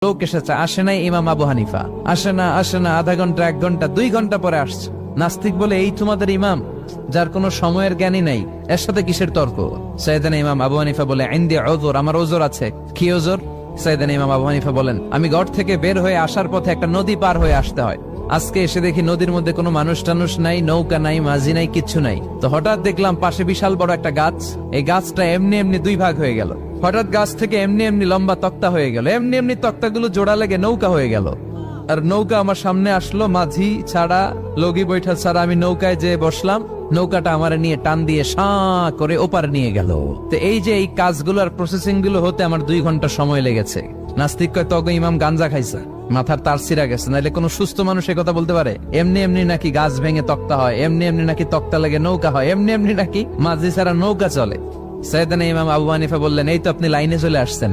লোক এসেছে, আসে নাই ইমাম আবু হানিফা, আসে না আধা ঘন্টা 1 ঘন্টা 2 ঘন্টা পরে আসছে। নাস্তিক বলে, এই তোমাদের ইমাম যার কোনো সময়ের জ্ঞানই নাই, এর সাথে কিসের তর্ক? সাইয়েদানা ইমাম আবু হানিফা বলে, ইনদি উযর, আমার ওজর আছে। কি ওজর? সাইয়েদানা ইমাম আবু হানিফা বলেন, আমি ঘর থেকে বের হয়ে আসার পথে একটা নদী পার হয়ে আসতে হয়। আজকে এসে দেখি নদীর মধ্যে কোনো মানুষ টানুষ নাই, নৌকা নাই, মাঝি নাই, কিচ্ছু নাই। তো হঠাৎ দেখলাম পাশে বিশাল বড় একটা গাছ। এই গাছটা এমনি এমনি 2 ভাগ হয়ে গেল। হঠাৎ গাছ থেকে এমনি এমনি লম্বা তক্তা হয়ে গেল, এমনি এমনি তক্তাগুলো জোড়া লেগে নৌকা হয়ে গেল। আর নৌকা আমার সামনে আসলো, মাঝি ছাড়া, লগি বৈঠা ছাড়া। আমি নৌকায় যেয়ে বসলাম, নৌকাটা আমার নিয়ে টান দিয়ে সাঁ করে ওপারে নিয়ে গেল। তো এই যে এই কাজগুলো আর প্রসেসিং গুলো হতে আমার 2 ঘন্টা সময় লেগেছে। নাস্তিক কয়, তখন ইমাম গাঞ্জা খাইছে, মাথার তার ছিঁড়া গেছে, নাহলে কোনো সুস্থ মানুষ এই কথা বলতে পারে? এমনি এমনি নাকি গাছ ভেঙে তক্তা হয়, এমনি এমনি নাকি তক্তা লেগে নৌকা হয়, এমনি এমনি নাকি মাঝি ছাড়া নৌকা চলে? সাইয়েদানা ইমাম আবু হানিফা বললেন, এই তো আপনি লাইনে চলে আসছেন।